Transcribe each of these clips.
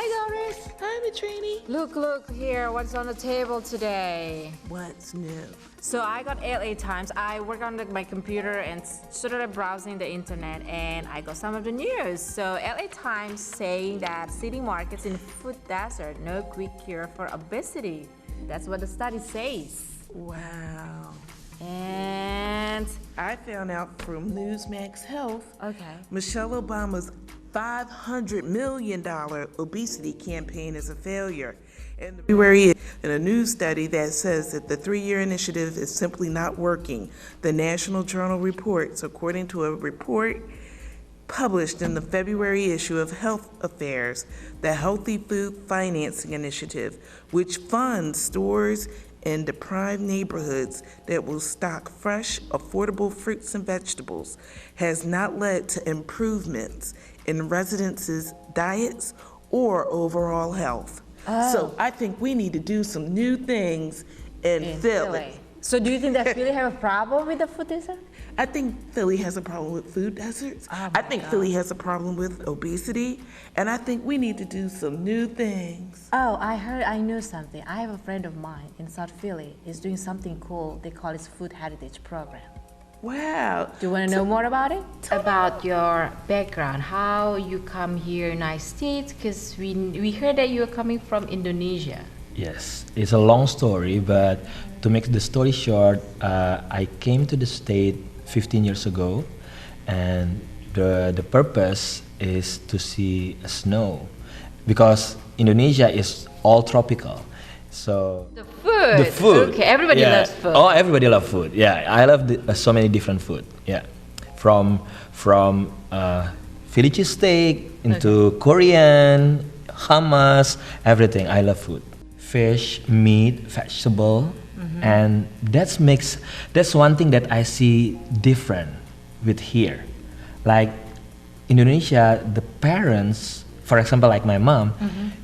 Hi, Doris. Hi, Metrini. Look here. What's on the table today? What's new? So I got LA Times. I work on my computer and started browsing the internet, and I got some of the news. So LA Times saying that city markets in food desert, no quick cure for obesity. That's what the study says. Wow. And I found out from Newsmax Health, Michelle Obama's $500 million obesity campaign is a failure. In February, in a new study that says that the 3-year initiative is simply not working, the National Journal reports, according to a report published in the February issue of Health Affairs, the Healthy Food Financing Initiative, which funds stores in deprived neighborhoods that will stock fresh, affordable fruits and vegetables, has not led to improvements in residents' diets or overall health. So I think we need to do some new things in Philly. So do you think that Philly have a problem with the food desert? I think Philly has a problem with food deserts. I think Philly has a problem with obesity, and I think we need to do some new things. Oh, I know something. I have a friend of mine in South Philly. He's doing something cool. They call it Food Heritage Program. Wow. Do you want to know more about it? About your background, how you come here in the United States, because we heard that you are coming from Indonesia. Yes, it's a long story, but to make the story short, I came to the state 15 years ago, and the purpose is to see snow, because Indonesia is all tropical. So The food. Okay, everybody loves food. Oh, everybody loves food. Yeah, I love so many different food. Yeah, from Philly cheesesteak into Korean, hummus, everything. I love food. Fish, meat, vegetable, and that's one thing that I see different with here. Like Indonesia, the parents, for example, like my mom,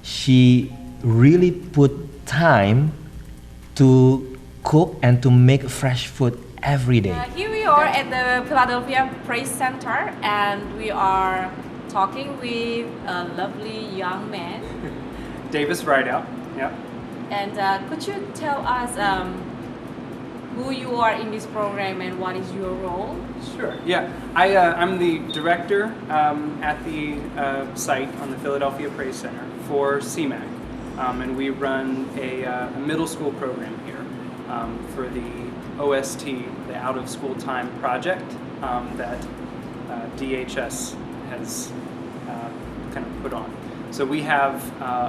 she really put time to cook and to make fresh food every day. Here we are at the Philadelphia Press Center, and we are talking with a lovely young man. Davis Rideout, yeah. And could you tell us who you are in this program and what is your role? Sure, yeah. I'm the director at the site on the Philadelphia Press Center for CMAC. And we run a middle school program here for the OST, the Out of School Time project that DHS has kind of put on. So we have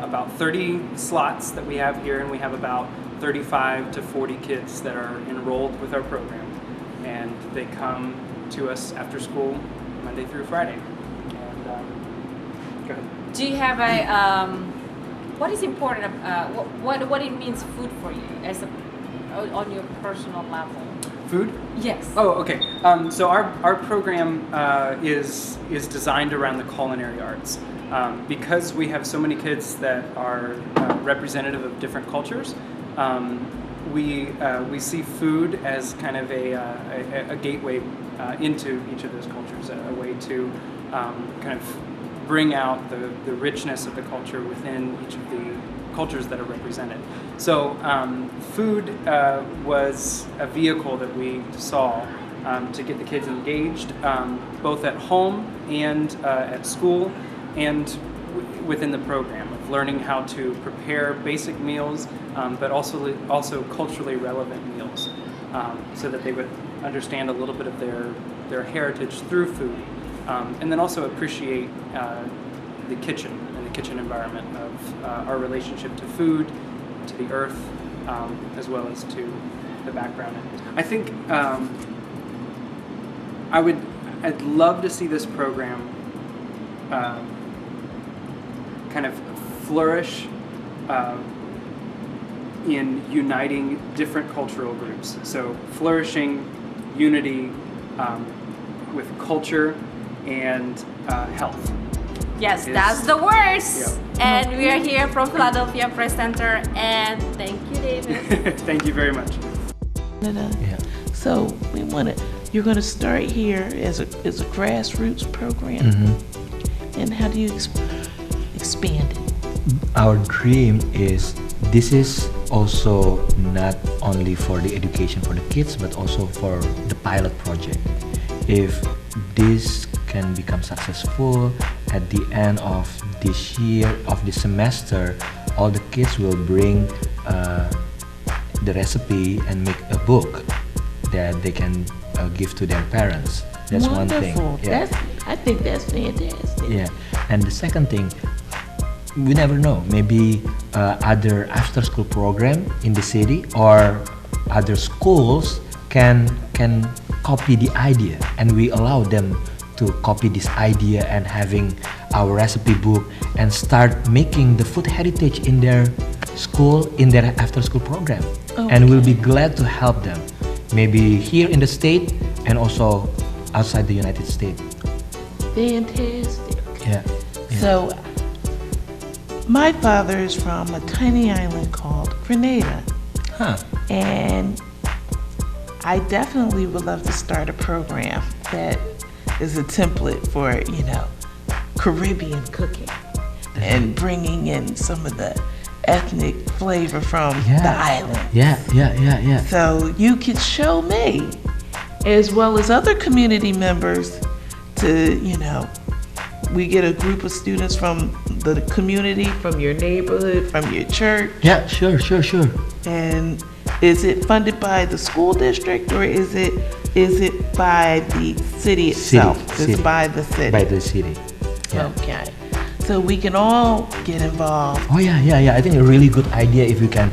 about 30 slots that we have here, and we have about 35 to 40 kids that are enrolled with our program, and they come to us after school Monday through Friday. And go ahead. Do you have a what is important? What it means food for you as on your personal level? Food? Yes. Oh, okay. So our program is designed around the culinary arts. Because we have so many kids that are representative of different cultures, we see food as kind of a gateway into each of those cultures, a way to kind of bring out the richness of the culture within each of the cultures that are represented. So food was a vehicle that we saw to get the kids engaged, both at home and at school, and within the program of learning how to prepare basic meals, but also culturally relevant meals, so that they would understand a little bit of their heritage through food, and then also appreciate the kitchen and the kitchen environment of our relationship to food, to the earth, as well as to the background. I think I'd love to see this program kind of flourish in uniting different cultural groups. So flourishing unity with culture and health. Yes, that's the words. Yeah. And we are here from Philadelphia Press Center, and thank you, David. Thank you very much. Yeah. So you're going to start here as a grassroots program, and how do you expand it? our dream is this is also not only for the education for the kids, but also for the pilot project. If this can become successful, at the end of this year, of this semester, all the kids will bring the recipe and make a book that they can give to their parents. That's Wonderful. one thing. Yeah. I think that's fantastic. Yeah, and the second thing, we never know. Maybe other after-school program in the city or other schools can copy the idea, and we allow them to copy this idea and having our recipe book and start making the food heritage in their school, in their after-school program. And we'll be glad to help them, maybe here in the state and also outside the United States. Fantastic. Yeah. So, my father is from a tiny island called Grenada. Huh. And I definitely would love to start a program that is a template for, Caribbean cooking and bringing in some of the ethnic flavor from the island. Yeah. So you could show me, as well as other community members, to, we get a group of students from the community, from your neighborhood, from your church. Yeah, sure. And is it funded by the school district, or is it by the city itself? It's by the city. By the city. Yeah. Okay. So we can all get involved. Oh yeah. I think a really good idea if we can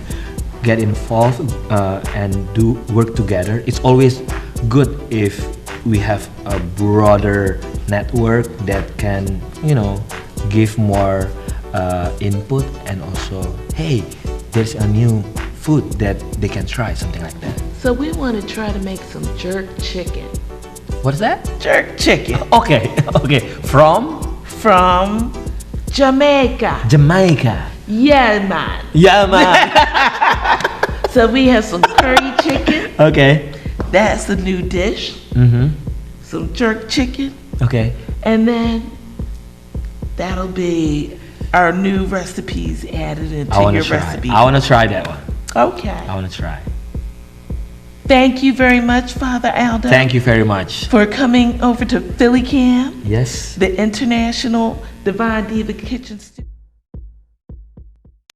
get involved and do work together. It's always good if we have a broader network that can, give more input, and also, hey, there's a new food that they can try, something like that. So we want to try to make some jerk chicken. What's that? Jerk chicken. Okay. From Jamaica. Yeah, man. Yeah, man. So we have some curry chicken. Okay. That's a new dish. Mm-hmm. Some jerk chicken. Okay. And then that'll be our new recipes added into your recipe. I want to try that one. Okay. I want to try. Thank you very much, Father Aldo. Thank you very much. For coming over to Philly Camp, Yes. the International Divine Diva Kitchen Studio.